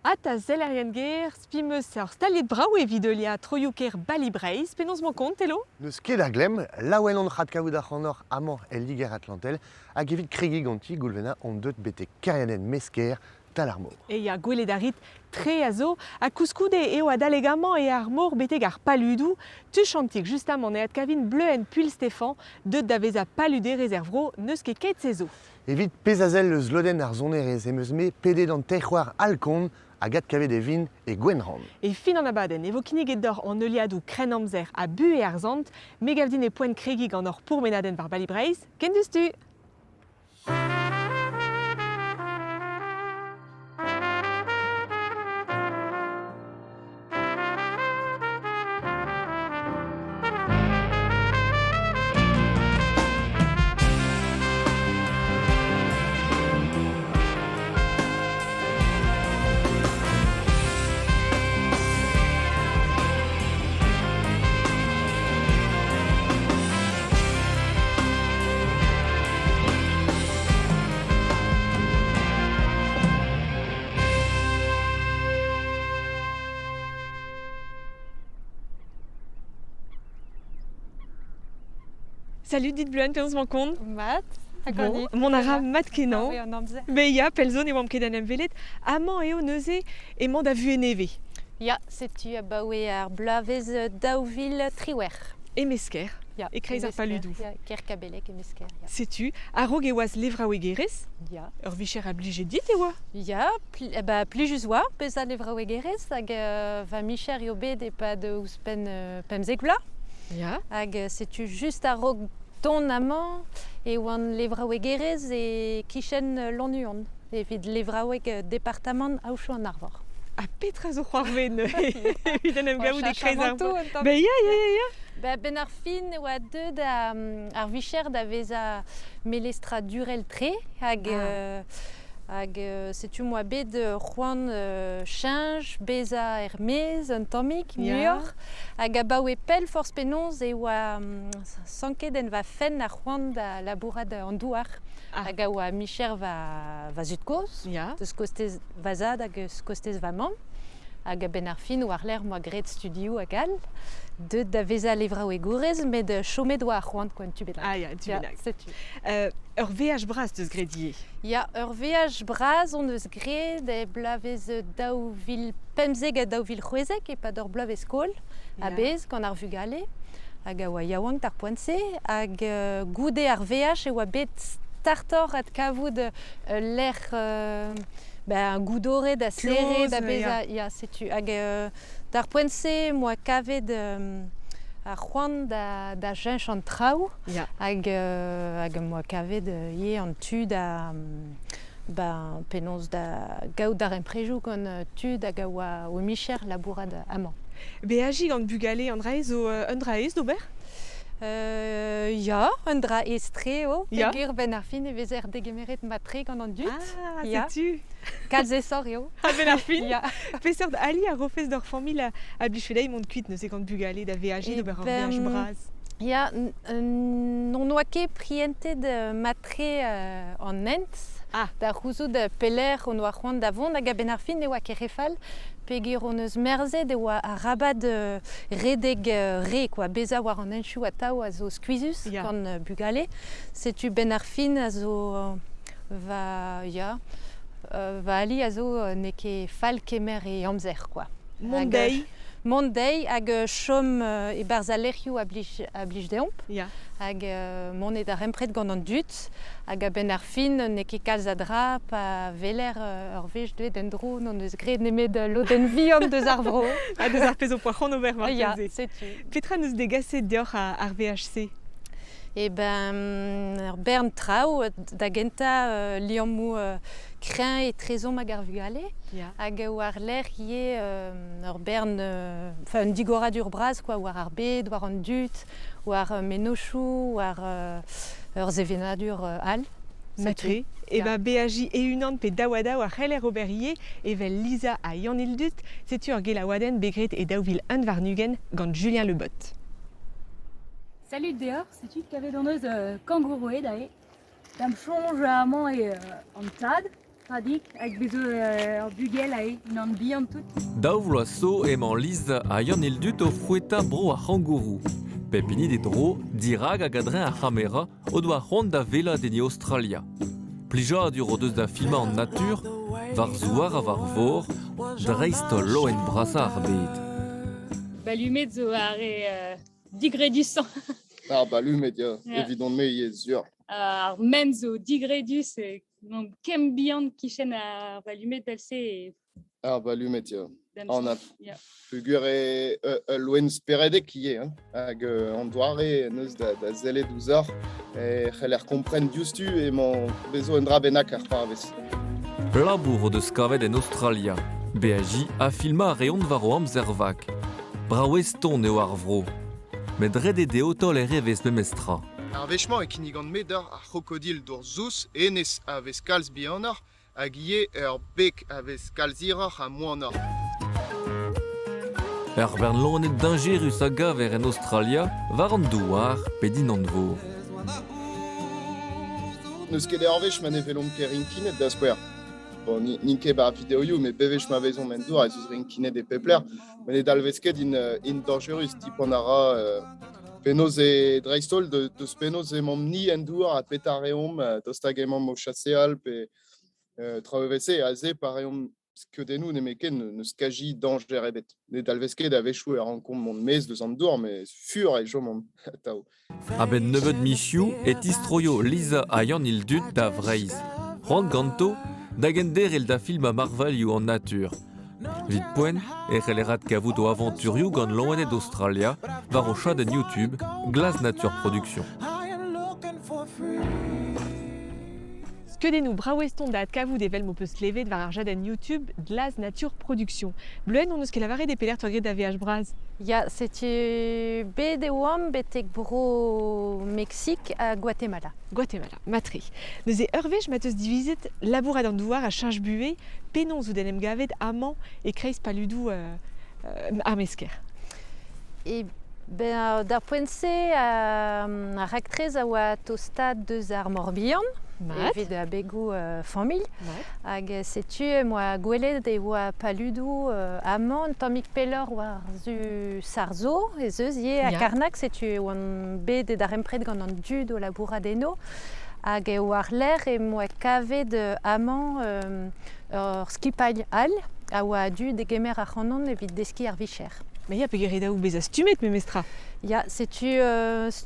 Ata zellerien ger, spimeus ur staliet brao evidelia troioù-ker balibreiz, penaos man kont, elo? Neus ket ar glem, laouen an rad kavout ar c'hanor amañ el liger atlantel, hag evit kregi ganti goulvena an deut bete karianen mesker tal ar mor. E ya gwelet a rit tre a zo, a kouskoude eo a dalegamant e ar mor beteg ar paludou, tuchantik justamant e at kavin bleuen puil Stefan, deut da vez a palude rezervro neus ket ket se zo. Evit pezazel eus loden ar zonerez emeus me pedet an techwar alkon hag at kavet e vin e gwenran. E fin an abadenn, e vo kinniget d'or an euliadou kren amzer a bu e ar zant, me gav din e poent kregig an ur pourmenadenn war balibreiz, ken deus tu? Salut, dit bleuen, penaos man kont? Mat, Bon, mon ara mat kenan. Oui, an amzer. Be ya, pelzon e oam ket an emvelet, amañ eo neuze e mand a vu e neve. Ya, setu abaoe ar blavez daouvil triwer. E mesker, Ya, e kreiz ar paludou. Ya, kerkabelek e mesker. Ya. Setu, a rog e oaz levra e gerez, Ya. ur vicher a blije dit e oa. Ya, plijus oa, pez a levra oe gerez, hag va micher eo bet e pad ouzpen pemzek vla. Ya. Hag setu just a rog ton amañ e oan levra oe gerez e kichen l'annuon. Evit levra oe departament aouchou an arvor. A petra zo c'hoarven, evit an em gaout e kreiz ar... Be Be ya. ben ar fin oa deud ar vicher da vez a melestra durel tre hag setu moa bet c'hoant chinj beza er mez un tammig Ya. muur hag abaoe pel force penons e oa sanket en va fenn ar c'hoant da labourad an douar hag a oa micher va zut koz Ya. deus kostez vazad hag eus kostez va mamm hag ben ar fin war l'er moa gret studio hag al deud da veza levra oe gourez met chomet oa ar c'hoant koan tu bet. Ah ya, tu bennak. setu. Ur veaj bras deus gredier. Ya, ur veaj braz on eus gret e blavez daouvil pemzeg a daouvil c'hwezek e pad ur blavez skol a Ya. bez gant ar vugale hag a oa yaouank tar poantse hag goude ar veaj e oa bet startor at kavout l'er un goudore da serre Kloz, da bez ya. ya setu hag tar poantse moa kavet ar c'hoant da jench an traoù Ya. hag moa kavet ye an tu da penons da gaout d'ar emprejoù gant tud hag a oa o micher labourad amañ. Be aji gant bugale an draez o un draez d'ober? Ya, un dra estre o, Ya. pegur ben ar fin e vez er degemeret matre gant an dut. Ah, Ya. setu. Kalzesor eo. Ha ben ar fin? Ya. Peseurt ali a rofez d'ur famil a blichvedei mont kuit neus e gant bugale da veaji Eh d'ober ur ben, veaj braz. Ya, non oa ket prientet matre an nent. Ah. Da c'houzout peler on oa c'hoant da vont hag a ben ar fin e oa ket refal. Pegur on eus merzet e oa a rabad redeg re, quoi. Beza war an enchou a tao a zo skuizus Ya. gant bugale. Setu ben ar fin a zo va ali a zo ne ket fal kemer e amzer, quoi. Mondei. Mondei hag chom e barz a lerioù a blij deomp. Ya. Hag monet ar empret gant an dut hag a ben ar fin ne ket kalz a dra pa veler ur vez deuet en dro non eus gret nemet loden vihan deus ar vro. A deus ar pezo poac'han ober mar Ya, peze. setu. Petra neus degaset deoc'h ar VHC. E ben ur bern traoù da genta liammou kreñ e trezom hag ar vugale Ya. hag war l'er ye ur bern un digorad ur braz, quoi, war ar bed, war an dut, war menochou, war ur zevenadur al. Matre. E ba beaji e unan pe dawada war c'heller ober ie evel Lisa a Yann Ildut, setu ur gelaouadenn begret e daouvil un varnugen gant Julien Lebot. Salut dehors, c'est-tu qu'avait dans nos kangourouet d'ailleurs. Dam chonge à maman et en tad. tradik, avec bezo bugel une ambiance tout. Daouvlo so emañ liz a yann il dut o foueta bro a c'hangourou. Pepini de dro, dirag a gadren a c'hamera o doa c'hont da vela deni Australia. Plija dur o deus da filma an natur, var zouar a var vor, dreistol lo en brasa ar bet. Balumet zo are digredus. Balumet, ja, Ja. évident me sûr. Men zo digredus, kem bihan kichen a balumet belse. Balumet, ja. On a Ja. figuré loen sperede qui est, hag an doare neus da zele 12 heures, et c'heller kompren justu et mon bezo en dra benak ar parvez. Labour o deus kavet en Australia. BAJ a filma a reont var o amzer-vag. Braoueston eo ar vro. Met red ede otol ere vez memestra. Ar vechman e kinigant medar ar krokodil d'ur zous enez a vez kalz bihanor, hag ie ur bek a vez kalziror a moanor. Ur bern lonet dingerus a gaver en Australia var an douar pe din an vor. Neus ket ur vech ma ne velom ket rinkinet da skwer. Bon, ninke ba videoioù, mais bevech ma vezon men dour, ez eus rinkinet e pepler, men e dalvez ket in dangerus, tipon ara penoz e dreistol, deus penoz e mam ni en dour a petar eom, dostag emam mo chasseal, pe traevese a ze par eom skeudennoù ne meken neus kaji danger ebet. Ne dalvez ket a vechou e rankom mont mez deus an dour, mais fur e jom an tao. A ben nebeud misiou et istroio Lisa a yann il dut da vreiz. Juan ganto, da genderel da film a marvalioù an natur. Vid poen, e c'hellerat kavout o aventurioù gant loenet d'Australia, var o chadenn YouTube, Glas Nature Production. Skeudennoù braoueston da kavout evel mo peus levet war ar jadenn YouTube Glas Nature Production. Bluen on eus ket lavaret e peler toa gret da veaj braz. Ya, setu bet e oam betek bro Mexique à Guatemala. Guatemala, matri. Neus e ur vech ma teus divizet labourat an douar a chanj buet, penon zo den em gavet amañ e kreiz paludou ar mesker. Et ben, d'ar poense a raktrez a oa tostad deus ar Morbihan, Mat. evit a begou familh. Mat. Hag setu moa gwelet e oa paludou amañ tammig peller war zu sarzo e zeus ie a Ya. Karnak setu oan bet d'ar empred gant an dud o labouradeno hag e war l'air e moa kavet amañ ur skipailh all a oa dud e gemer ar c'hanon evit deski ar vicher. Me ya pe geretaou bez a stumet me mestra. Ya, setu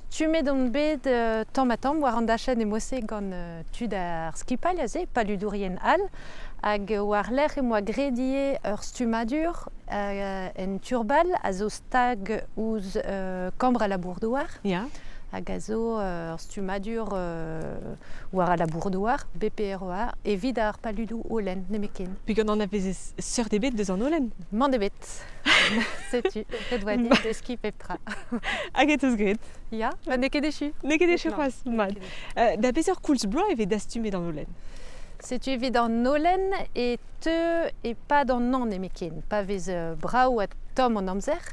stumet an bet tamm war an dachenn e mosse gant tud ar skipailh a ze, paludourien all, hag war l'air e moa gredie ur stumadur en turbal a zo stag ouz kambr a labourdouar, Ya. hag a zo ur stumadur war a labourdouar, BPROA, evit ar paludou holen, nemeken. Pe gant an a vez seur de bet deus an olen. Man ebet, setu, ret oa dit deski peptra. Hag e teus gret. Ya, ba ne ket echu. Ne ket e Non, chefras, ne mat. ket echu. Da bezer koulz bro evit da stumet an olen. Setu evit an holen e te e pa d'an an nemeken. Pa vez braou a tom an amzer,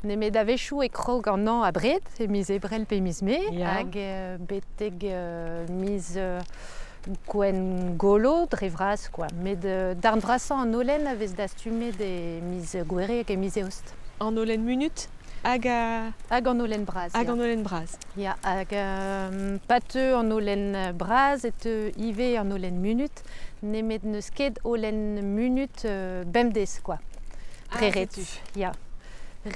nemet da vechou e krog an an a bret, e miz ebrel pe miz me, Ya. hag beteg miz gwen golo dre vras, quoi. Met darn vrasan an holen a vez da stumet e miz gwere hag e miz eost. An olen munut hag Hag an holen braz, an ya. olen braz. Ya, hag pa te an holen braz et ive an holen munut, nemet neus ket holen munut bemdez, quoi. Preret, setu. ya.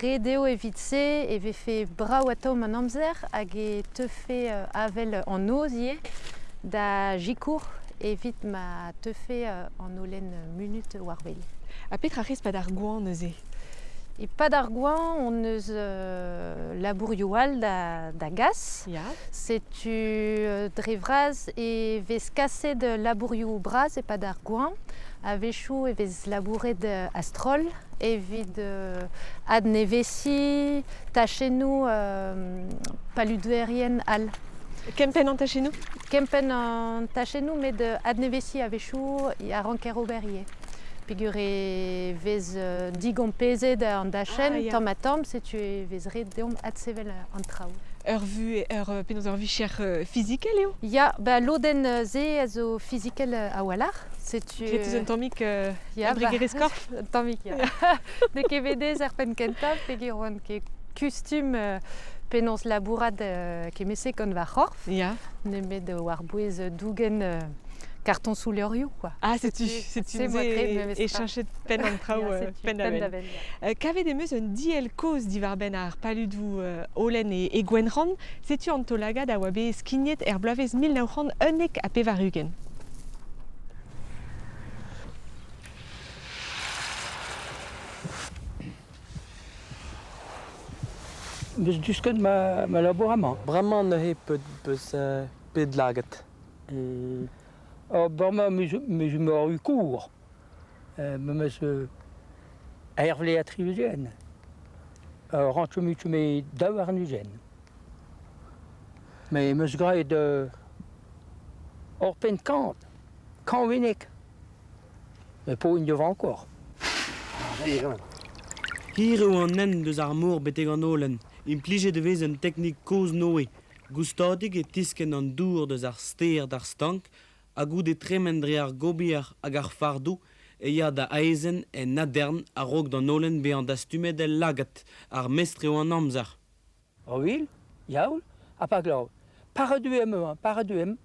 Redeo evit se, e vefe braou a tom an amzer, hag e teufe avel an ozie da jikour, evit ma teufe an holen munut war vel. A petra rez pa d'ar gouan neuze. E pa d'ar gouan, on eus labourioù all da gas. Ya. Setu dre vraz e vez kaset labourioù braz e pa d'ar gouan. A vechou e vez labouret astrol, evit ad nevesi tachennoù paludouerien all. Kempen an tachenou. Kempen an tachennoù met ad nevesi a vechou a ranker oberie. Peogwir e vez digom pezet an dachen, Ah, ya. tamm a tamm, setu e vez ret deomp ad sevel an traoù. vu penaos ur vicher physique, Léo. Ya, loden ze a zo physikel a walar. Kretus un tammik Ya, abregerez korf. Tammik, ya. Ne kevedez ar pen kenta, peogwir oan ket kustum penaos labourad kemese kon va c'horf. Ya. Nemet war bouez dougen karton sous l'orioù, quoi. Ah, c'est-tu moi cré, me et mestra. chanchet pen an traoù pen avel. Kavet emeus un diel koz divar ben ar paludou Olen et Gwenran, setu an tolaga da oa be skignet blavez 1900 unnek a pevarugen. Bus dusket ma labourament. Bremañ ne he peus pedlaget. Bremañ meus ur ukour. Meus a ervle a triugen. Rancho mutu me daou ar nugen. Me meus graet or pen kant. Kant winnek. Me po in devan ankor. Hier eo an nen deus ar mor beteg an Olen. Implije devez un teknik koz noe. Goustadig e tisken an dour deus ar steer d'ar stank, a goude tremendre ar gobier hag ar fardou, e ya da aezen en nadern a rog d'an Olen be an dastumet el lagat, ar mestre eo an amzer. O wil, yaoul, a pa glav. Paraduem eo, paraduem.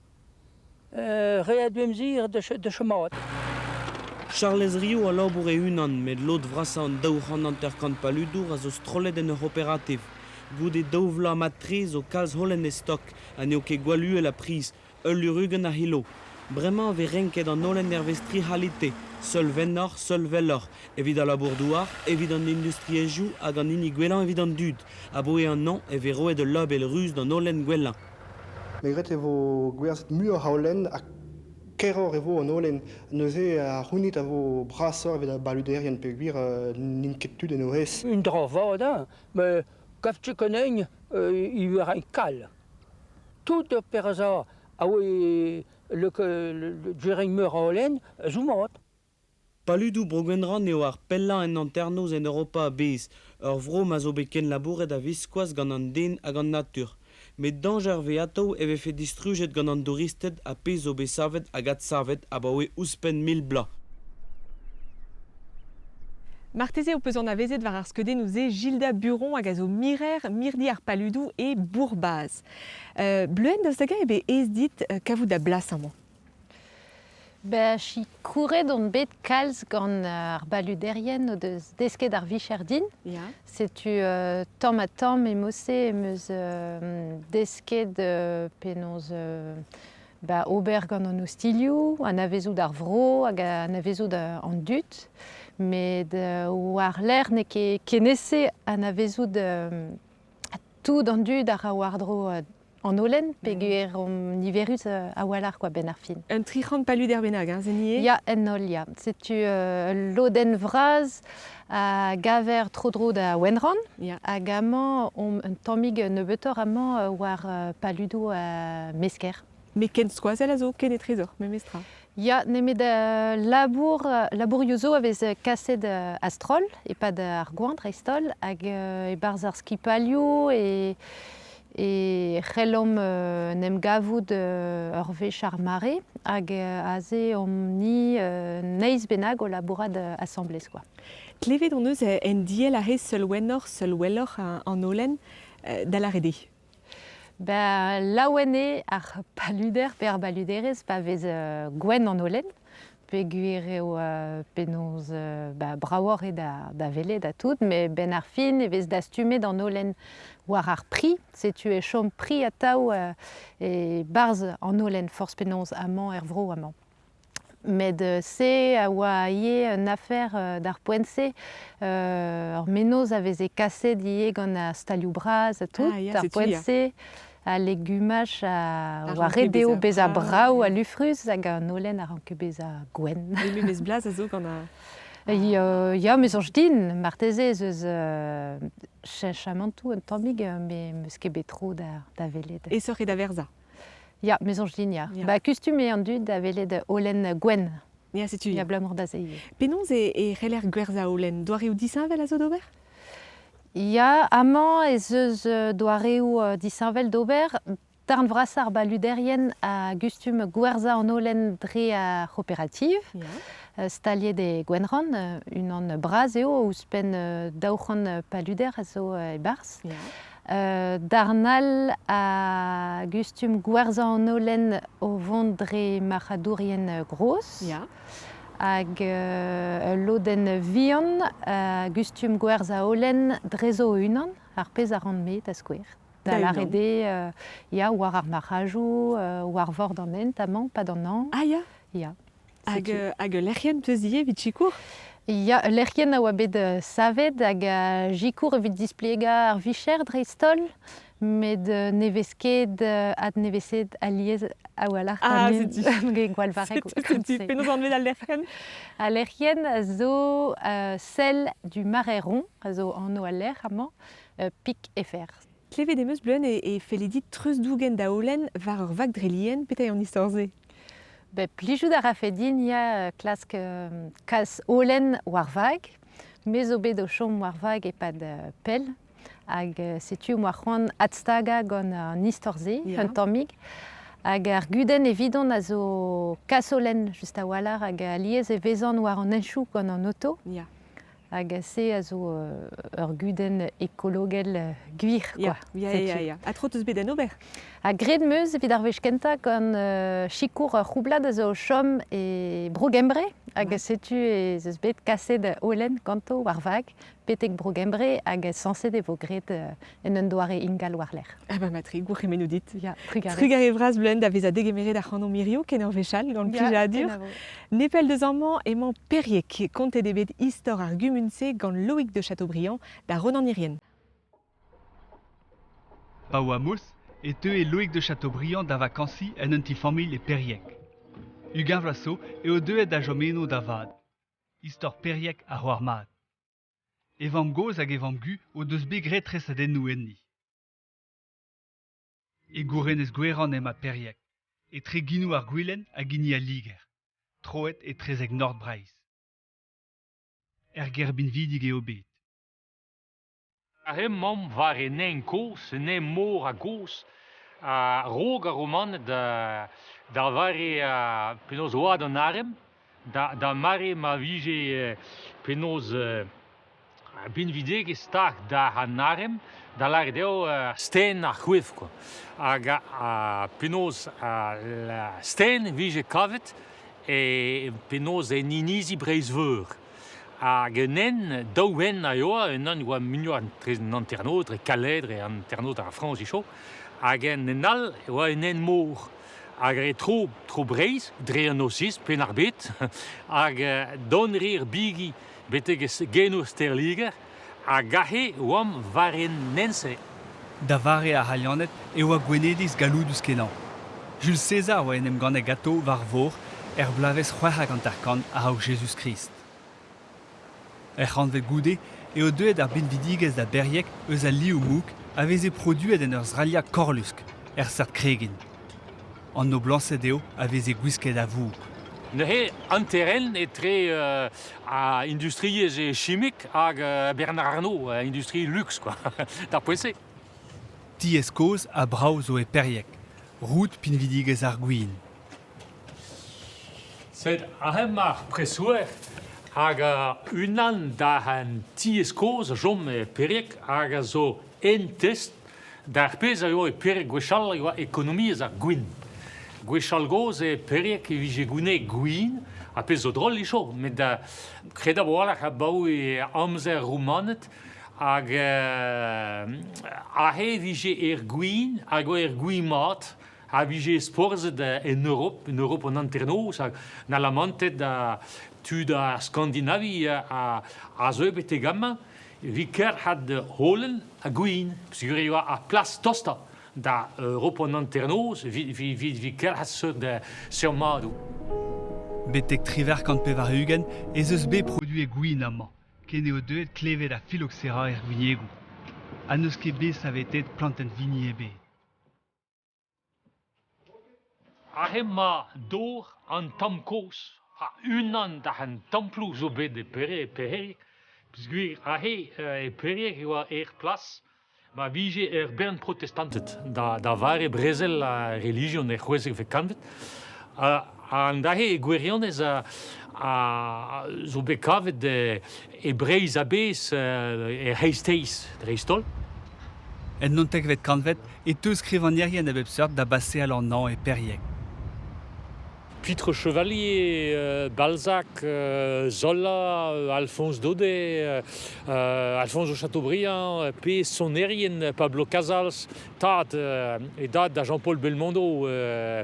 Readuem zir de chemat. Charles Rio a labour e unan, met lot vrasa an daouc'han anterkant paludour a zo strollet en ur operativ. Goude daouvla matriz o kalz holen e stok, a neo ket gwaluel a priz, ul urugen a hilo. Bremañ ve renket an Olen ervestri halite, seul vennor, seul vellor, evit a labour douar, evit an industriejou hag an ini gwelan evit an dud, a boe an an e ve roet de lob el ruz d'an Olen gwelan. Megret evo gwerzet mur haolen a keror evo an Olen neuze a c'hounit a vo brasor evit a baluderien pe gwir ninketud en ohez. Un dra vad, hein, me gav tchekonegn i ur ein kal. Tout per za a oe le djereng meur a Olen zoumat. Paludou brogwenran eo ar pellan en anternoz en Europa a bez, ur vro ma zo beken labouret a viskoaz gant an den hag an natur. Met danger ve ato e vefe distrujet gant an douristed a pez zo be savet hag at savet a ba oe ouspen mil bla. Marteze o peus an avezet war ar skeudenn ouze Gilda Buron hag a zo mirer, mirdi ar paludou e bourbaz. Bleuenn daoust hag ebe ez dit kavout da blas amañ. Chi kouret on bet kalz gant ar baluderien o deus desket ar vicher din. Ya. Setu tamm a tamm e mosse emeus desket penaos ober gant an ostilioù, an avezou d'ar vro hag an avezou an dut. Met war l'er ne ket nese an avezou tout an dud ar a wardro an Olen, peguer niverus a walar quoi ben ar fin. Un tric'hant paluder benag, zennie? Ya, en ol, ya. Setu loden vraz a gaver trodro da Wenran, Ya. hag amañ un tammig neubetor amañ war paludou a mesker. Me ken skoazel a zo, ken e trezor, me mestra. Ya, nemet labour yozo avez kaset astrol, e pad ar goant reistol, hag e barz ar skipalioù e c'hellom nem gavout ur vech ar mare, hag aze omni neiz benag o labourad assemblez, quoi. Klevet on eus en diel a hez seul wennor an Olen da la rede. Laouenne ar paluder pe ar baluderez pa vez gwen an Olen, pe gwir eo penaos braouar e da vele da tout, me ben ar fin e vez dastumet an Olen war ar pri, setu e chom pri a taou e barz an Olen force penaos amañ er vro amañ. Met se a oa ie un afer d'ar poense, ur menoz a vez e kaset ie gant a stalioù braz a tout, ar poense, a legumaj a oa redeo bez a braou a lufruz hag an Olen a ranke bez a gwen. E me bez blaz a zo gant a... Ya, me zonj din, marteze eus chamantou un tammig, me meus ket betro da veled. E sore da verza. Ya, me zonj din, ya. Ya. Kustum e an dud da veled Olen gwen. Ya, setu. Ya blamour da zeiz. Penons e reler gwerza Olen, doare ou disin vel a zo d'ober? Ja, amañ ez eus doareoù disheñvel d'ober, darn vrasar baluderien a gustum gwerzha an holen dre a coopérative. Stalier de Gwenran, unan braz eo, ouzpen daouc'han paluder a zo e barz. Darnal a gustum gwerzha an holen o vont dre marchadourien gros. Hag loden vihan gustum gwerzha holen drezo unan, ar pez a ran met a skouer. Da l'arrede, ya war ar marchajou, war vord an ent, amañ, pad an an. Ah ya. Ya. Hag lerc'hen peus ie evit chikour? Ya, lerc'hen a oa bet savet hag jikour evit displega ar vicher dre stol, met nevesket ad neveset aliez a walar. Ah, c'est-tu. Gwalvarek. C'est-tu. Penaos an met al lerc'hen? A lerc'hen a zo sel du marais rond, a zo an o al ler amañ, pik e fer. Klevet emeus bleun e feledit treuz dougen da holen war ur vag dre lien petai an istorze. Plijout a rafedin ya klask kas holen war vag, me zo bet o chom war vag e pad pel, hag setu war c'hoant adstaga gant an istorze, un tammig, hag ar guden evidon a zo kas holen just a walar hag aliez e vezan war an enchou gant an auto. Hag se a zo ur guden ekologel gwir, quoi. Ya. A tro teus bet an ober? A gred meus evit ar vez kenta gant chikour roublad a zo chom e brogembre, hag setu ez eus bet kaset holen ganto war vag, petek brogembre hag sanset e vo gred en un doare ingal war ler. Ah ba matri, gour emenou dit. Ya, trugare. Trugare vraz bleun da vez a degemeret ar c'hanon mirio ken ur vechal gant plija a dur. Nepel deus amañ emañ periek kontet e bet istor ar gumunse gant Loïc de Chateaubriand da Ronan irien. Pa oa mous, et eux et Loïc de Chateaubriand da vakansi en un tifamil e periek. Ugan vlaso e o deuet da jomeno da vad. Istor periek a c'hoar mat. Evam goz hag evam gu o deus begret tres adennou enni. E gouren ez gweran ema periek. E tre ginou ar gwilen a gini a liger. Troet e trezek nord breiz. Gerbin vidig e o bet. Mam var en en kous, en en mor a gous, a rog a roman da vare penaos oad an arem, da mare ma vije penaos bin videg e stak da an arem, da lare deo sten ar c'hwef, quoi. Hag penaos sten vije kavet e penaos en inizi breiz veur. Hag nen daouen a oa, en oa minio an anternod, re kaledre an anternod ar France iso, hag en al oa en mor. Hag re tro breiz, dre an osis, pen ar bet, hag don rir bigi beteg geno sterliger, hag gahe oam varen nense. Da vare a halianet e oa gwenedis galoudus kenan. Jules César oa enem gant e gato var vor, blavez c'hwec'h gant ar kan a haoù Jesus Christ. C'hant goude e o deuet ar binvidigez da beriek eus a liou mouk a veze produet en ur zralia korlusk, sart kregin. An no blancet eo a veze gwisket a vouk. Ne he anteren e tre a industriez e chimik hag Bernard Arnault, industrie luxe, quoi. Da poese. Ties koz a brao zo e periek, rout pinvidigez ar gwin. Sed ahem ar presouer hag unan da an ties koz jom periek hag zo en test d'ar pez a yo e periek gwechal a ekonomiez ar gwin. Gwechal goz e periek e vije goune gwin a pez zo drol iso, met da kreda boalak a bau e amzer roumanet hag a he vije gwin hag o gwin mat a vije sporzet en Europe an anternoz hag na lamantet da tu da Scandinavie a zo ebet e gamma, vi ker had holen a gwin, psgur eo a plas tosta da Europe an anternoz, vi ker had sur madou. Betek triver kant pevar hugen, ez eus bet produe gwin amañ, ken eo deuet klevet a phylloxera gwiniegou. An eus ket bet savetet planten vini e bet. Ahem ma dor an tam koz, a unan da an tamploù zo bet de perik, Puisque et Périec place, ma vie ben protestantet, da vare Brésil la religion est choisie verkandet. En dahe Guerion is zo bekavet de Hebreïs abes heisteis dreistol. En non tekvet kanvet et deux scrivanières ne bepsort da bassé à leur nom et Périec. Pitre Chevalier, Balzac, Zola, Alphonse Daudet, Alphonse de Chateaubriand, P. Sonnerien, Pablo Casals, Tad, et Dad da Jean-Paul Belmondo,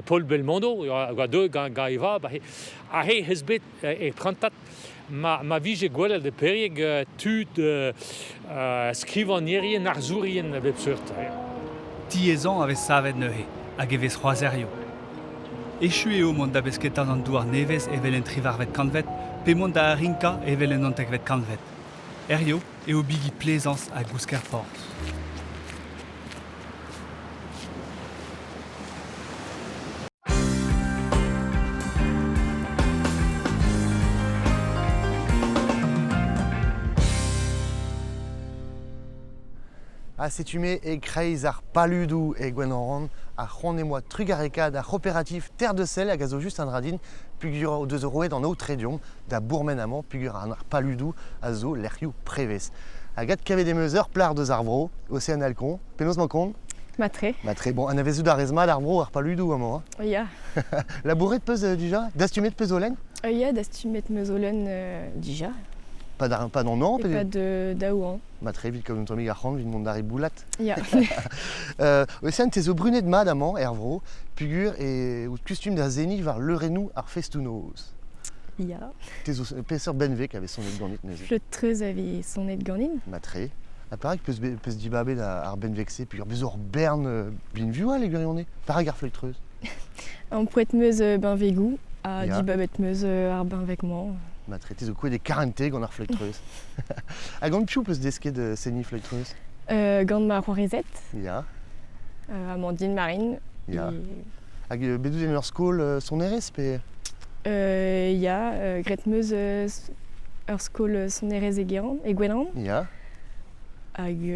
Paul Belmondo, deux Gaïva, Hesbet et Prantat. Ma vie j'ai gwellel de Périec, tud scrivanierien, arzurien, bepsurt. 10 ans avec savet nehe, à Geves Roiserio. Échoué au monde d'abesquetan en douar neves et velen trivarvet canvet, pe monde à Rinka et velen ontekvet canvet. Erio et au bigi plaisance à Gousker Port. Acetumé et Kreiz ar Paludou et Gwenran, à Ron et moi Trugarekad, à coopératif Terre de Sel, à Gazo juste un radine, Pugura aux 2 euros dans notre région, da Bourmen-Amant, Pugura ar Paludou, à Zo, l'Eriou Préves. À Gat Cavé des Meuseurs, Plar de Zarbro, Océan Alcon, Penos Mancon. Matré. Matré, bon, un avezou d'Arezma, d'Arbro, ar Paludou, à moi. Ja. La bourrée de Peus déjà, d'Astumé de Peusolen. Ja, d'astumet meusolen déjà. Pas dans Nantes. Et pas de d'Aouan. Matré, vite comme notre ami Garchan, vite mon d'Ari Boulat. Ja. Océan, t'es au brunet de Madamant, Hervro, Pugur et au costume d'un zénith vers le Renou ar Festounos. Ja. T'es au pêcheur Benvec avait son nez de gornit. Flotreuse avait son nez de gornine. Matré. Apparaît que peut se dibaber ar Benvexé, puis Bezor Berne, bien vu, les gurionné. Paragar flotreuse. En poète meuse ben végou, à Ja. dibabet meuse ar ben vecement. Matré, t'es au coup des 40 gant ar flotreuse. A gant piou peut se desquer de séni flotreuse. Gant ma Roirizette, Ya. Amandine Marine. Ya. Hag bedou en ur skol son erez, pe... Ja, gret meuse ur skol son erez e Gwenran. Ya. Hag...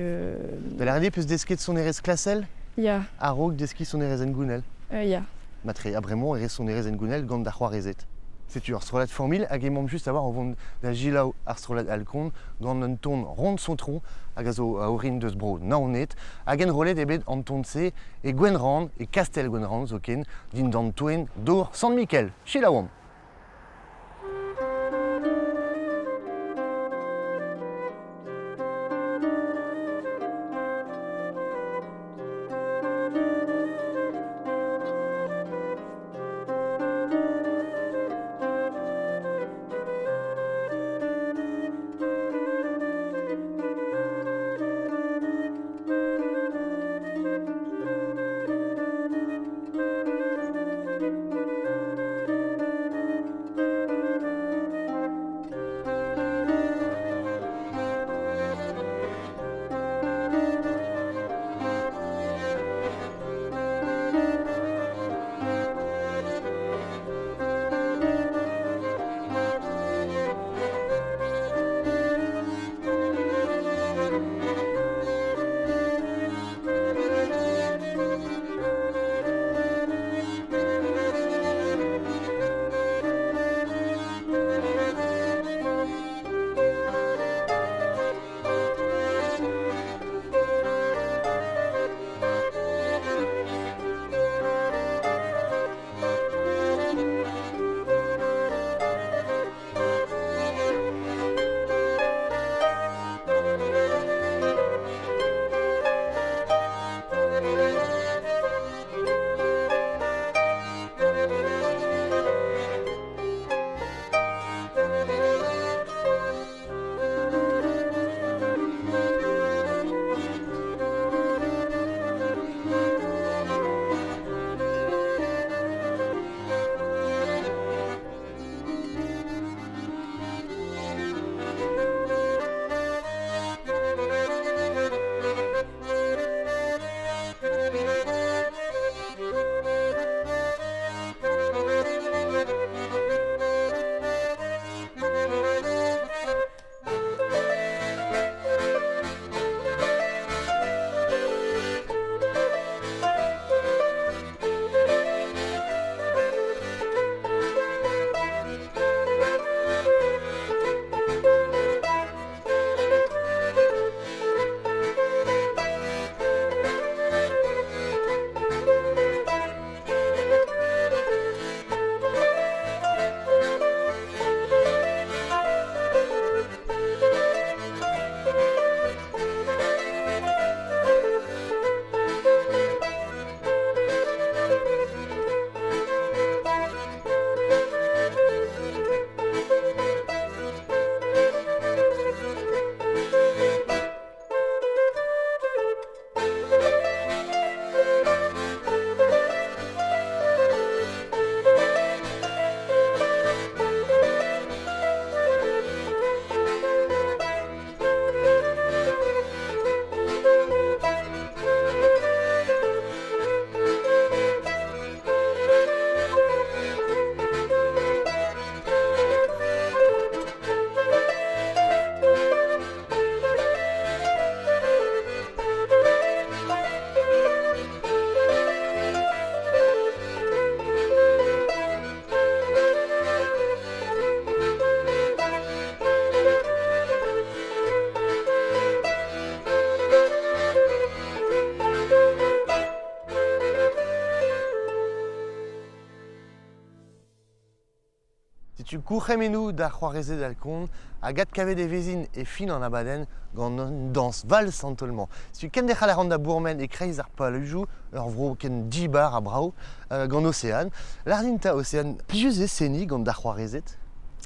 Da la peut se desquer de son erez klassel, Ja, a rog deski son erez en gounel. ja. Matré, abremont erez son erez en gounel gant da c'hoarezet. C'est ur strolat formil hag emom just a war o vont da gilaou ar strolat alkon gant un ton rond son tronc hag a zo a orin deus bro naonet hag en rolet ebet an ton se e Gwenran e Castel Gwenran zo ken din dan toen d'or San Miquel, chilaouam. Kouremenu da Juarezet d'Alcon, agat kavet des vezines et fin en abaden, gant une danse valse antolman. Si ken de chalaranda bourmen et kreiz ar palujou, vro ken 10 bar à brao, gant océan. L'arninta océan, plius e seni gant da Juarezet.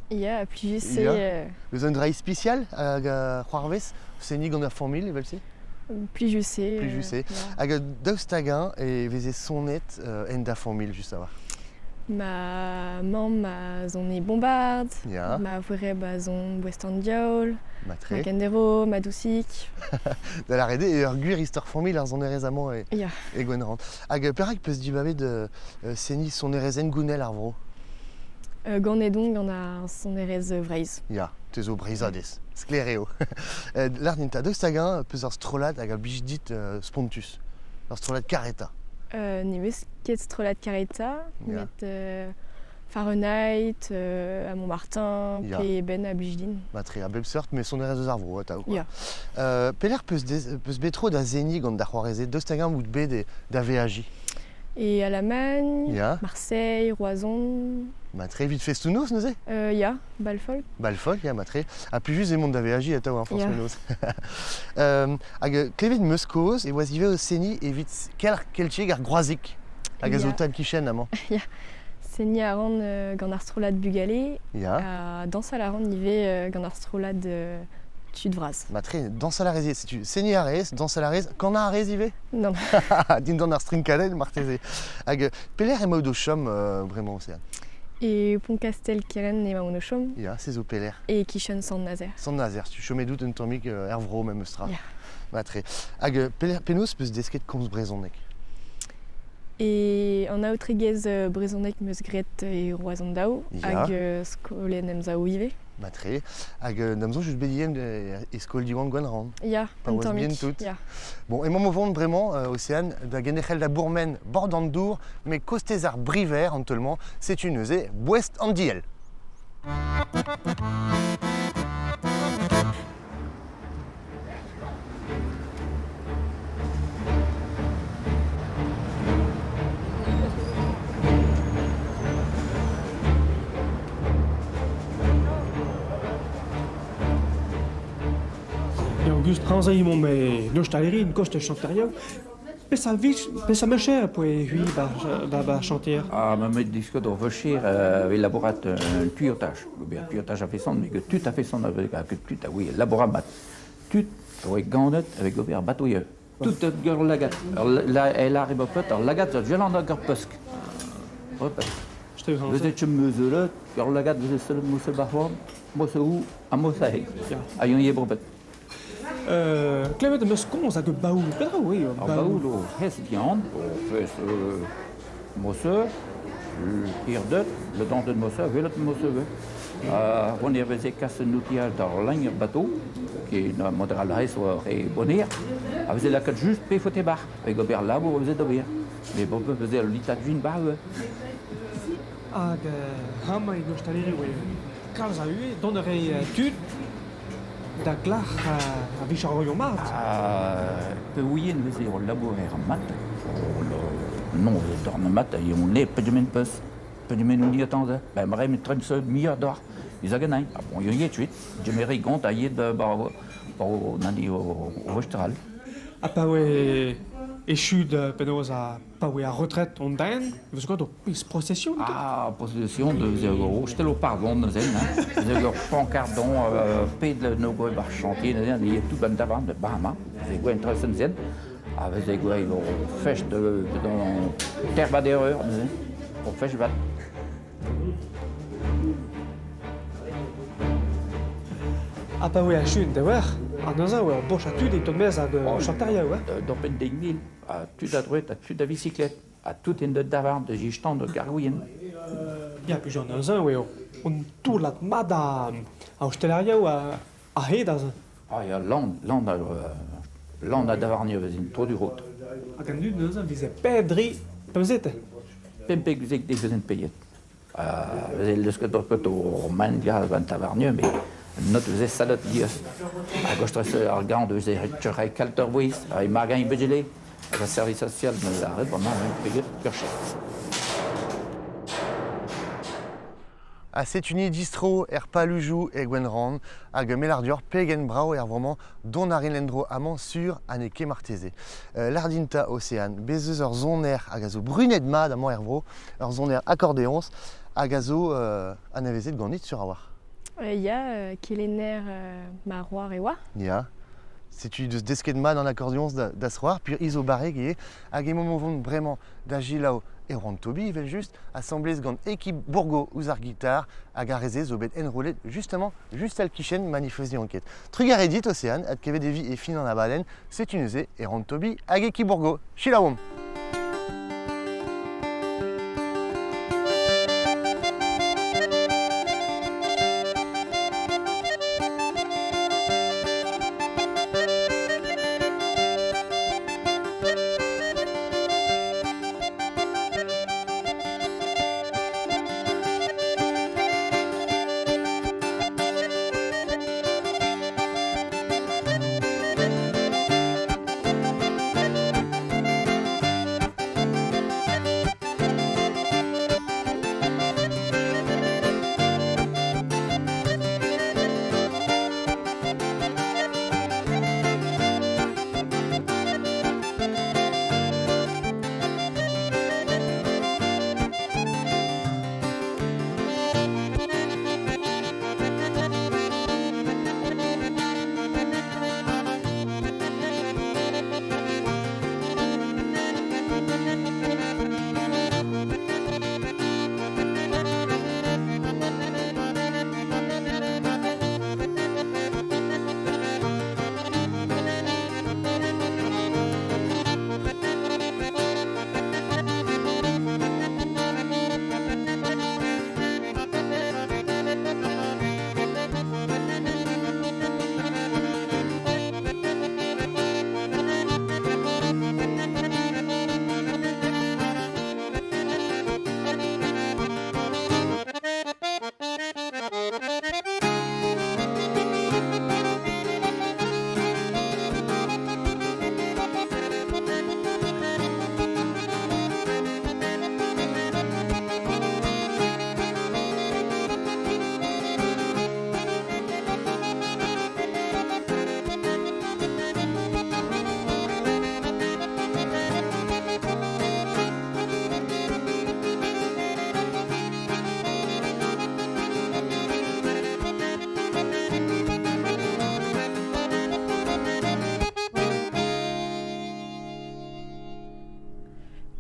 Ja, plius e... Eus un drai spécial à Juarez, seni gant da famille, evel-se? Plius e. Plius e. Hag daoustagin e veze sonet en da famille, just savoir. Ma mamm ma zon e bombard, Ya. ma vore ba zon Western Diaol, Ma ma kendero, ma doucik. Da la rede e ur gwir istor famille ar zon erezamant Ya. e gwenrand. Hag perak peus dibavet de seni son erezen gounel ar vro? Gant edon gant a son erez vreiz. Ya, tezo breizadez. Sklereo. L'arninta daoustagin peus ar strolat hag a bij dit spontus. Ar strolat kareta. Ni vez ket strolat kareta, Ya. met Fahrenheit, à Montmartin, Ya. pe ben a Bijdin. Matre a bep sort, mais son erez eus ar vro, atav. Ya. Peler peus betro da zeni gant da Juarezet, daoustagin mout bet da VAJ. Et Allemagne, Ya. Marseille, Roison, Matre vite festounos, neuze? ya, Balfolk. Balfolk, ya, matre. A plus e mont da VAJ atav an Ya. menos. Hag klevet meus koz, e oaz ive eus seni evit keltcheg ar groazik. Hag a zo Ya. tal kichen amañ. Seni a ran gant ar strolad bugale, Ya. dans a la ran nive gant ar strolad tud vraz. Matre, dans la rez, si tu seni a rez, dans la rez, quand a rez ive? Non. Din dans ar string kadet, marteze. Hag peler e maout o chom vraiment océan. Et Pont-Castel Keren e ma ono chom, Ya, se zo peler. et Kichen San Nazaire. San nazer, tu chomet dout un tammig er vro mem eustra. Ya. Matre. Hag peler penos peus desket komz brezonek. Et an aotrigez brezonek meus gret e roazan dao, Ya. hag skolen em zao ive. Matre. Hag namzo just bediem e skol diwan gwenran. Ya, Pa un oaz tammig. bien tout. Ya. Bon, et moi vont vraiment, Océane, da genechel da bourmen bordandour, mais costez ar briver antolman, c'est une euse West Andiel. Ja, August ranzaimon me nostalerin kost chanteriau. Pesa mecher poe hui ba chantier. Ah, ma met disco d'or vechir elaborat un tuyautage. Un tuyautage a fait son, mais que tout a fait son avec que tout a oui elaborat mat. Tout avec gandet avec gobert batoyeux. Tout gor lagat. La elle arrive au pot, lagat je l'en a gor pusk. Vous êtes mesuré, gor lagat vous êtes seul mousse bahom, mousse ou a mousse a yon yebrobet. Clément de Mescons a que baou. Pedra oui. Baou lo hes viande, fes mousse, irdet, le dent de mousse, velet mousse. On est resté casse noutiage dans l'aigne bateau, qui est un modèle à et bonheur. Avec la carte juste pay faut bar, avec Gobert là, vous faisiez de bien. Mais bon, vous faisiez l'état d'une barre. Hag hama e nostalerin oui. Kalz a ue, donnerai tud da glach a vichar royon mat. Peu oui, nous faisons labourer mat. Non, dans mat, on n'est pas de même pus. Pas de même on y attendait. Ben, m'aurait mis 30 milliards d'or. Ils ont gagné. Ah bon, il y a tout de suite. Je me rigole à y de on a dit au Westral. Ah, pas ouais. Échu de penaos a pas ouais à retraite on den. Vous quoi donc procession? Ah, procession de zéro. J'étais au pardon de zen. Zéro pancardon, paix de nos gars par chantier. Il y a tout ben d'avant de Bahama. C'est quoi intéressant zen. Avec des gars ils ont fait dans terre bas d'erreur. On fait je vais. Ah pas ouais à chune de voir. En un ouais on boche à tout des tonnes de chantaria ouais. Dans peine des mille, à tout à droite, à tout à bicyclette, à tout une de d'avant de gichetant de gargouine. Bien puis j'en ai un ouais on tourne la madame à hostelaria ou à Hédas. Ah il y a l'an à d'avarnier une trop du route. À quand nous nous visait Pedri pesette. Pempeg vous êtes des payet. Le ce que doit peut au mandia van tavarnier mais notre faisait salade dieu. À gauche très argand de zérecherai calterbuis, avec margain bégelé, le service social nous arrête pendant un payet perché. setuni distro palujou et gwenran hag melardur pegen brao vraiment don lendro amant sur aneke marteze. Lardinta océane bezeus ur zoner hag a zo brunet mad amant vro ur zoner accordéons hag a zo anavezet ganit sur awar. Ya kelenner maroar e oa. Ya. C'est-tu de desket mad en accordéons d'asroar, puis iso barreg et hag emom vont vraiment d'agilao et rond Toby, il juste assembler ce gant équipe Bourgo ou zar guitare hag a reze zo bet enrolet justement juste al kichen manifesti enquête. Trugar edit océane, ad keve devi et fin en abalen, c'est une usée et rond Toby hag équipe Bourgo. Chilaom.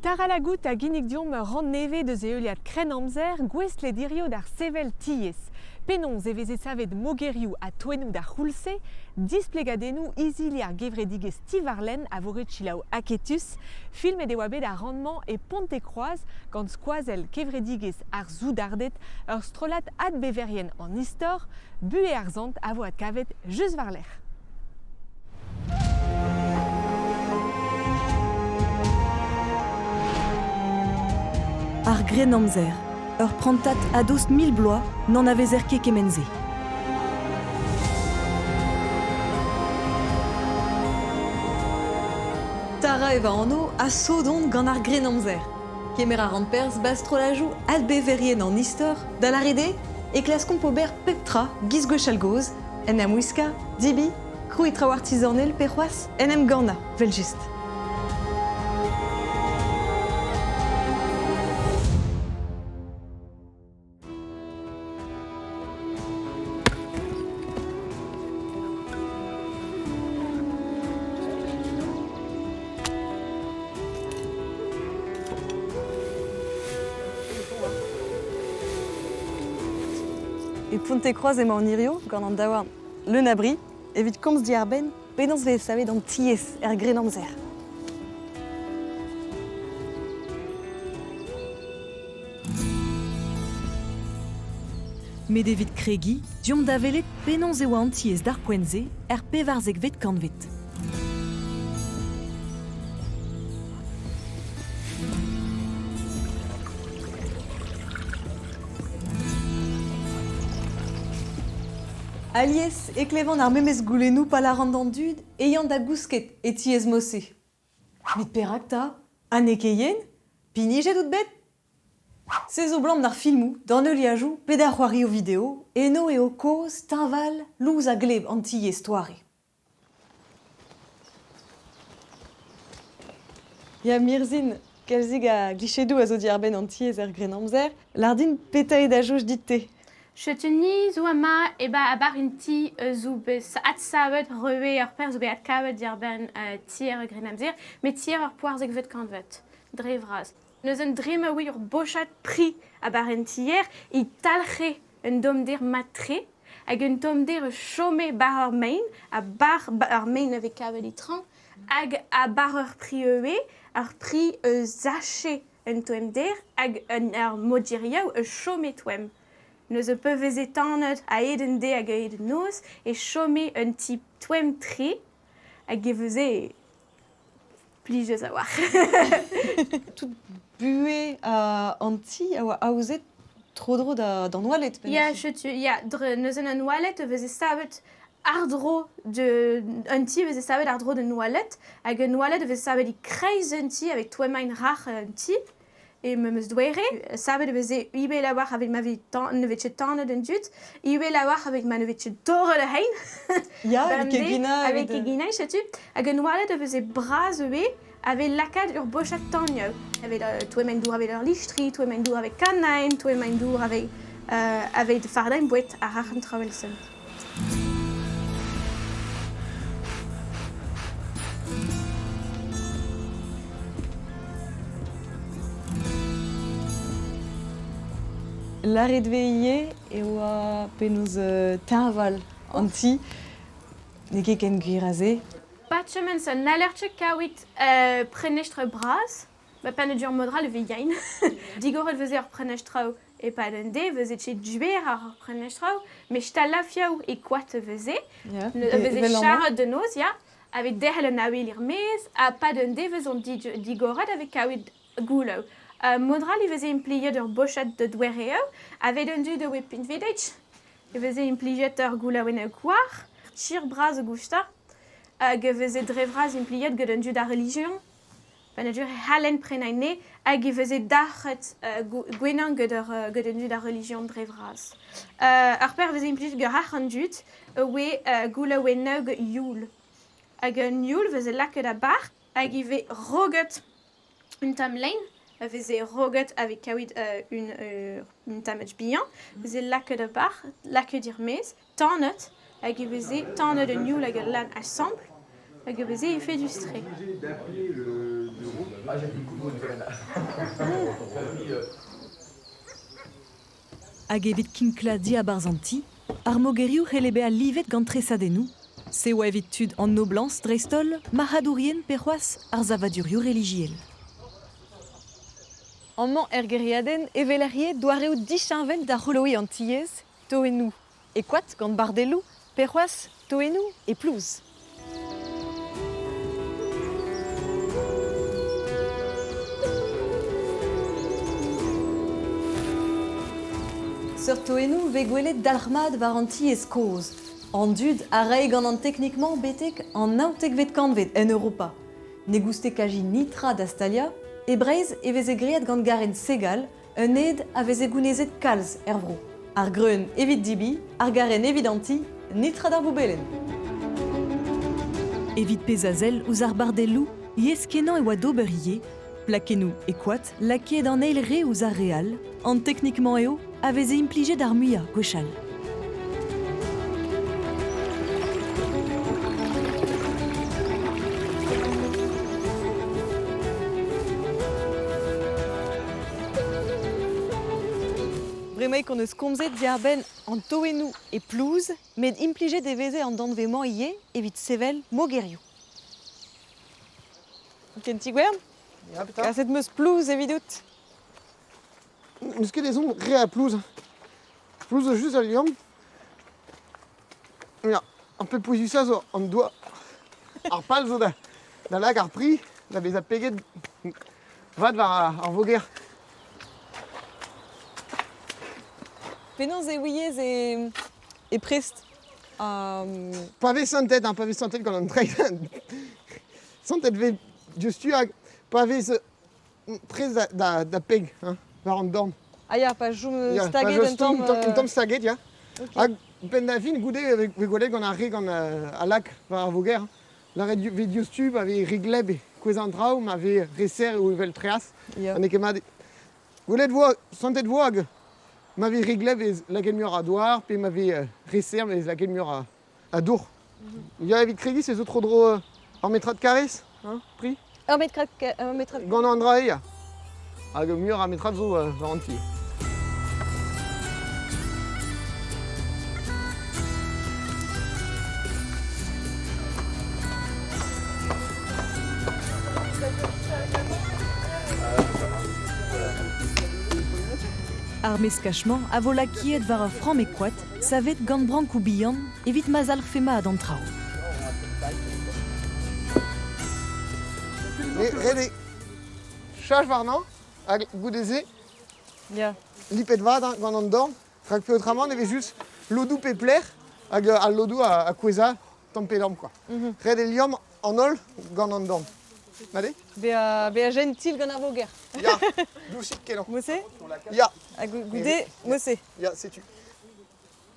Tara la goutte a ginnig diom rand neve de zeeuliad kren amzer gwest le dirio d'ar sevel tiez. Penons eveze savet mogeriou a toenou d'ar c'houlse, displegadenou izili ar gevredigez tivarlen a voret chilao aketus, film e deoa bet ar rendement e Ponte-Croaz gant skoazel gevredigez ar zoudardet ur strolat ad beverien an istor, bu e ar zant a vo ad kavet eus war l'er. Ar grenamzer, ur prantat a dost 1000 bloaz n'en a vezer ket kemenze. Tara eva anno a sodon gant ar grenamzer. Kemer a rand perz bastrolajou ad beverien an istor, da la rede, e klaskomp ober peptra, giz gwechalgoz, en am wiska, dibi, krou etra artisanel perroaz, en am gana, vel just. E Ponte-Croaz ema an irio, gant an daouarn le nabri, evit komz di ar ben, penons vez savet an tiez grenamzer. Met evit kregi, diom da velet penons e oa an tiez d'ar poenze, pevarzek vet kanvet. Alies e klevan ar memez goulennou pa la randan dud, eyant da gousket e tiez mosse. Mit perak ta, ane keien, pinijet out bet. C'est au blanc d'ar filmou, dans le liajou, pédaroari au vidéo, et no et au cause, tinval, louz a gleb anti-histoire. Ya Mirzine, kelzig a glichédou a zo diarben anti-ez grenamzer, lardine pétae d'ajouj dite. Chetuni zo ama eba abar inti zo bez atsavet rewe ar per zo be atkavet diarben tier grenamzer, met tier ar poar zeg vet kanvet, drevraz. Neus un dreme oui ur bochat pri abar en tier, I talche un domder matre, hag un domder chome bar ar main, a bar ar main avec kavet litran, hag a bar ar pri ar pri zache un toemder, hag ar modiriau chome toem. Neus peu veze tanet a eden de hag a eden noz, e chome un ti toem tri, hag e veze plijez a war. Tout bué a anti a aouzet tro d'an walet. Ya, neus an walet veze savet ardro de anti veze savet ardro de walet, hag an walet veze savet I kreiz anti avec toemain rar anti. Et me meus douere, savet veze ibe la war avec ma vie nevetche tanet en dut, ibe la war avec ma nevetche dore de hein. Ya, avec egina. Avec egina, chatu. Hag an walet veze braz avec lakad ur bochat tanio. Avec toemain dour avec leur lichtri, toemain dour avec canaim, toemain dour avec de fardaim bouet a rachen travelsen. L'arrêt de veiller et oa penaos tinval anti, ne ket ken guiraze. Patchemen son alertche kawit prenestre braz, ba panedur modra le veyain. Digorel veze ar prenestrau e padende, veze tche djuer ar prenestrau, me sta lafiau e kwat veze. Veze charret de noz, ya, avec derhel an awel irmez, a padende vezon digorel avec kawit goulo. Modra li veze impliget ur bochat de dwereo, avec un du de wepin vedech. Veze impliget ur goulo en kwar, tir braz gousta, hag veze drevraz impliget gant un du da religion. Panadur halen prenaine, hag veze dachet gwenan gant un du da religion drevraz. Ar per veze impliget gant an dut, we goulo en neug youl. Hag un youl veze laket a bar, hag ve roget un tamlein, veze roget avec kawit un tamet bihan, veze laket a bar, laket irmez, tanet, hag veze tanet un youl hag lan assemble, hag veze e fait du stre. Hag evit kinkla di a barzanti, ar mogeriou relebe a livet gant tresadennou, se oa evit tud an noblans dreistol, mahadourien perroas ar zavadurioù religiel. Amman geriaden evelarie doareo dichinvel da roloe antiez, toenou. E kwat gant bardelou, perroas, toenou e plouz. Sur toenou ve gwelet dalrmad var antiez koz. An dud a rae gant an teknikman betek an naoutek vet kanvet en Europa. Ne gouste kaji nitra d'Astalia, e breiz e veze griet gant garen segal, un ed a veze gounezet kalz vro. Ar greun evit dibi, ar garen evit anti, nitra d'ar boubelen. Evit pezazel ouz ar bardelou, yes kenan e oa d'oberie, plakenou e kwat, laket an eil re ouz ar real, an teknikman eo, a veze impliget ar muia gwechal. Bremaik on eus komzet diarben an toenou e plouz, met impliget de veze an danvement ie evit sevel mogeriou. Ken ti gwern? Ja, petra. Kaset meus plouz evidout. Neus ket ezon re a plouz. Plouz o just al liam. Ja, an pe pouzusa zo an doa. Ar pal zo da lag ar pri, da vez a peget vat war ar voger. Penaos e ouiez e prest. Pa vez santet gant an treid. Santet ve justu hag pa vez prest da peg. var an dorn. Ah ya, pa joum Ya, staget pa un tamm... un tamm staget, ya. Ok. Hag pen da fin goude ve gwelet gant ar re gant a lak war ar voger. La red vidiostu ma ve rigleb e kwezan draou ma ve reser ou evel treas. Ya. An eke ma... Gwelet vo, santet vo hag ma ve rigleb e lakel mur a douar, pe ma ve reser e lakel mur a dour. Ya evit kregi se zo tro dro ar metrat karez, hein, pri? Un metrat... Gant an dra e, ya. Hag mur a metrat zo war an ti. Ar meskachman a vo lakiet war ar fram e koat, savet gant brank ou bihan, evit mazal fema ad an trao. Rede, chaj warnan, hag goudeze, Ya. lipet vat gant an dorn, rak pe autrement neve just lodou pe pler, hag al lodou a kweza tamm pe dorm, quoi. Rede liom an ol gant an dorn. Made? Be a gentil gant ar voger. Ya, doucit kenan. Mosse? Ya. A goude, mosse. Ya, setu.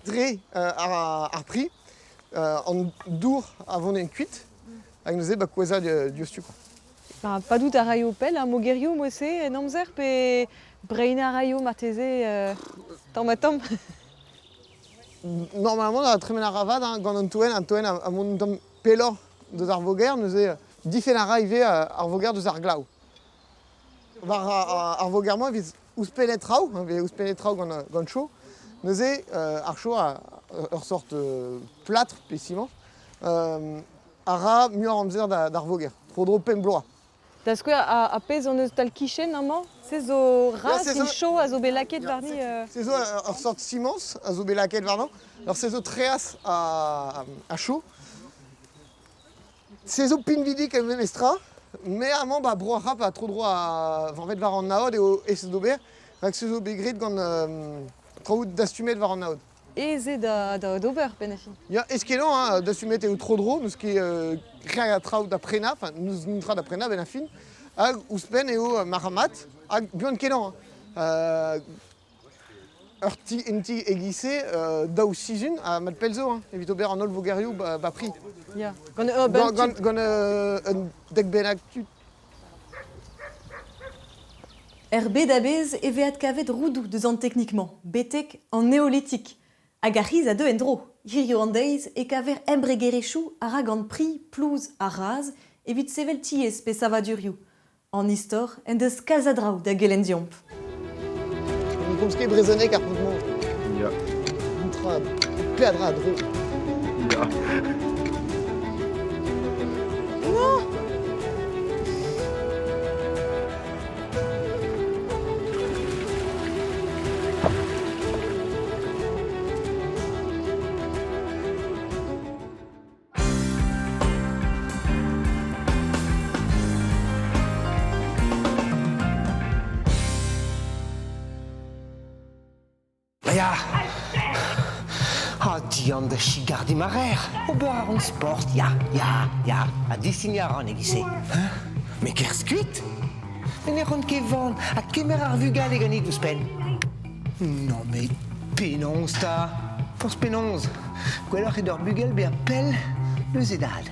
Dre ar pri, an dour avon en kuit, hag neuze ba kweza diostu, quoi. Pa dout a raio pel, a mogerio mosse, en amzer pe breina raio marteze tamm. Normalement, a tremen a ravad, gant an toen a mont tamm pelor deus ar voger, neuze difen a raive ar voger deus ar glav. War ar voger moa evit ouspenet traoù, ve ouspenet traoù gant cho, neuze ar cho ur sort plâtre pe ciment, a ra muioc'h amzer d'ar voger, tro dro pem bloa. Da skouer a pez an eus tal kichen amañ, se zo ras se in zo- cho a zo bet laket warni... Se zo ur sort ciments, a zo bet laket warnan, alors se zo treas a cho. Se zo pinvidik em estra, me amañ ba broac'ha pa tro dro a vanvet war an naod e se d'ober, rak se zo begrit gant traout d'astumet war an naod. Eze da d'ober, benefin. Ya, eskelan, d'astumet eo tro dro, neus ket kreag a traout da prena, enfin, neus nintra da prena ben a fin, hag ouspen eo maramat, hag buan kelan. Ur ti egise daou sizun a mat pelzo, evit ober an ol vogerioù ba pri. Ya. Gant un dek bennak tu. bet a bez e veat kavet roudou deus an teknikman, betek an néolithique. Hag a c'hiz a deux en dro. Hirio an deiz e kaver embregerechou a ra gant pri, plouz a raz, evit sevel tiez pe savadurioù. An istor en deus kalzadraoù da gelen diomp. Ni komz ket brezonek ar poutmont. Ya. Nintra peadra a dro. Ya. Non. Ja. Ah, diant de chigardi marer. Ober ar an sport, ya. A disignar an egise. Me ker skuit? En ron ket vant, a kemer ar vugal e ganit ouspen. Non, mais penonz ta. Force penonz. Gwelloc'h ed ur bugel be a pell eus edad.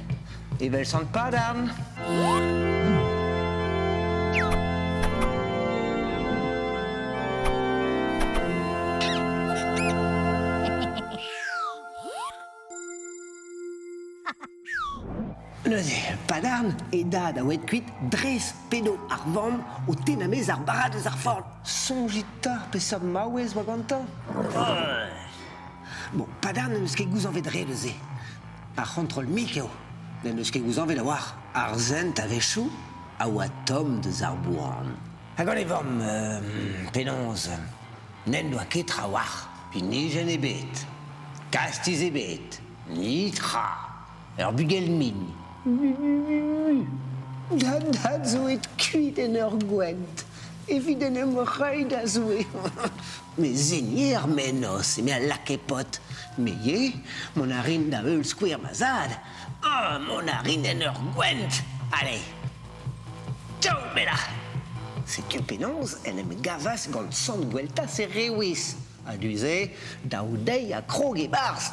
Evel sant padarn. Neuze, padarn e dad a oet kuit dres pedo ar vamm o tenamez ar barad eus ar forn. Sonjit-tar pe sab maouez oa gantañ. Bon, padarn neus ket gouz anvet re leuze. Ar c'hantrol mik eo. Neus ket gouz anvet a war. Ar zent a vechou a oa tom deus ar bouan. Hag an e vamm, penonz, nen doa ket tra war. Pi nijen e bet. Kastiz e bet. Ni tra. Ur bugel min. Dad zo et kuit en ur gwent. Evit en em reiñ da zoe. Me zenier menos, me a lake pot. Me ye, mon a rin da eul skouer mazad. Ah, mon a rin en ur gwent. Allez. Ciao, bella. C'est que penons, en em gavas gant son gwelta se rewis. A duze, daoudei a krog e bars.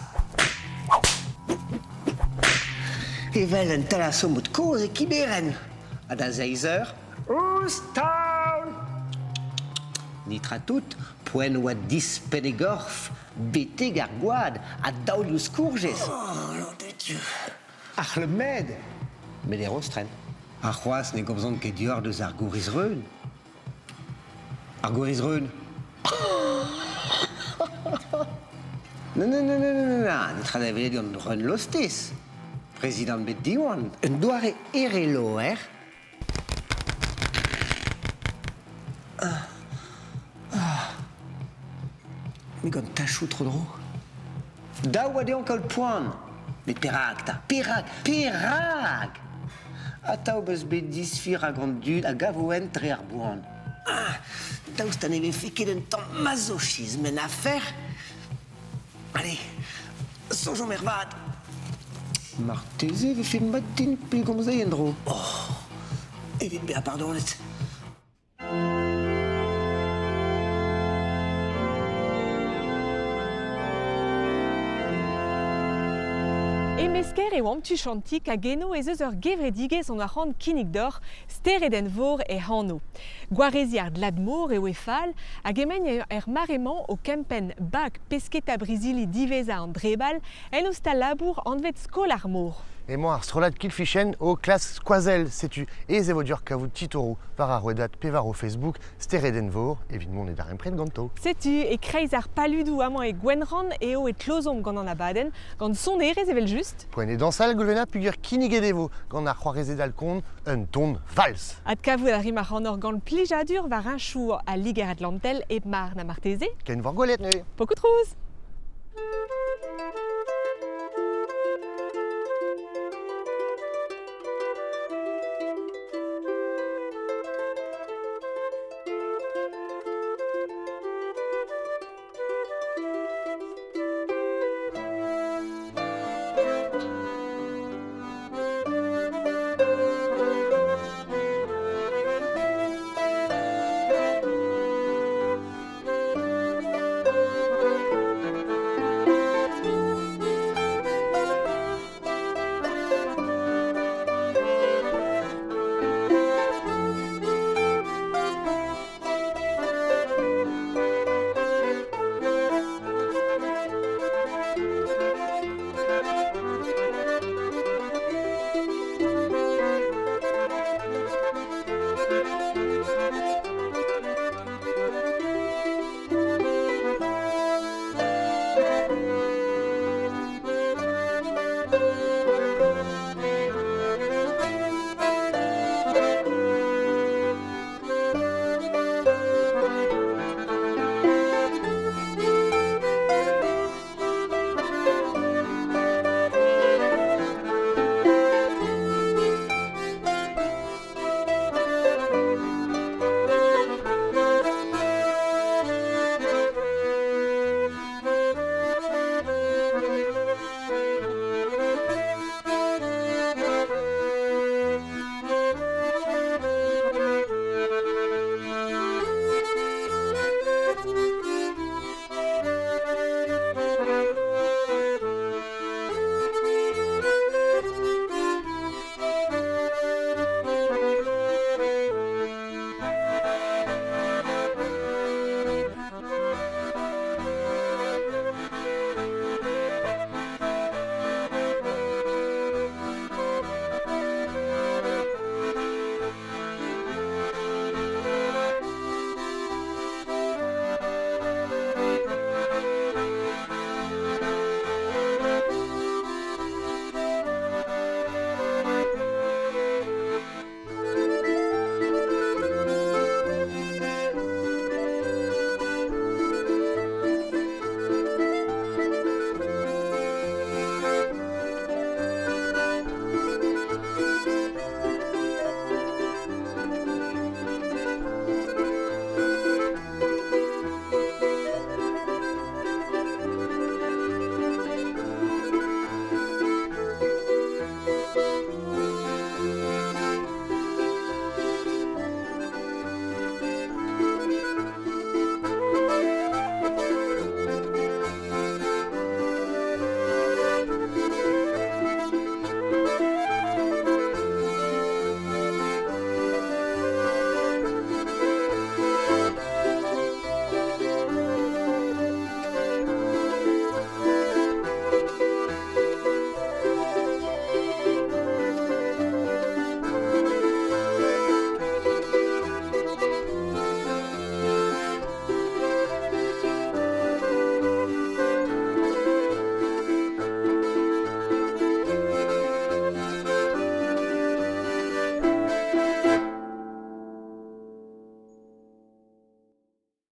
Evel un talasso mout koz e kiberen. A da zeizer, Oustal! Nitra tout, poen oa dispen e gorf, beteg ar gouad, a daoulioù skourgez. Oh, nom de Dieu. Ar le med, met e rostren. Ar c'hoaz ne gomzont ket dior deus ar gourizreun. Ar gourizreun. Non, nitra da velet gant reun lostez. Président bet diwan. Un doare ere loer. Mais gant tachou tro dro. Da oa deon kol poan. Bet perag ta, perag. A ta obeus bet disfir a gant dud a gavoen tre ar boan. Da oust an eve feket un tamm masochisme en affaire. Allez, sonjom vat. Marteze ve fet mat din pe gomzei en dro. Oh, evit be a pardonet. Emesker e oam tu chantik a geno ez eus ur gevredigez on a c'hant kinnig d'or, steredenn vor e hanno. Gwarezi ar dladmour eo e fal, hag emen marement o kempen bag pesket a brizili diveza an drebal, en ouz ta labour anvet skol ar mor. Et moi, ar strollad kilfichen o klas skoazel, setu, ez evo dur kavout titoro, var ar wedat pevar o Facebook, steredenn vor, evidemment ne dar empret ganto. Setu, e kreiz ar paludou amañ e gwenran eo e tlozom gant an abaden, gant son erez evel just. Poen e dansal golvena pugur kinnig edevo, gant ar c'hoarezet al kont, un ton vals. Ad kavout a rim ar c'hanor gant plijadur var un chour a liger atlantel e mar na marteze. Ken vor gwelet ne. Pokout trouz!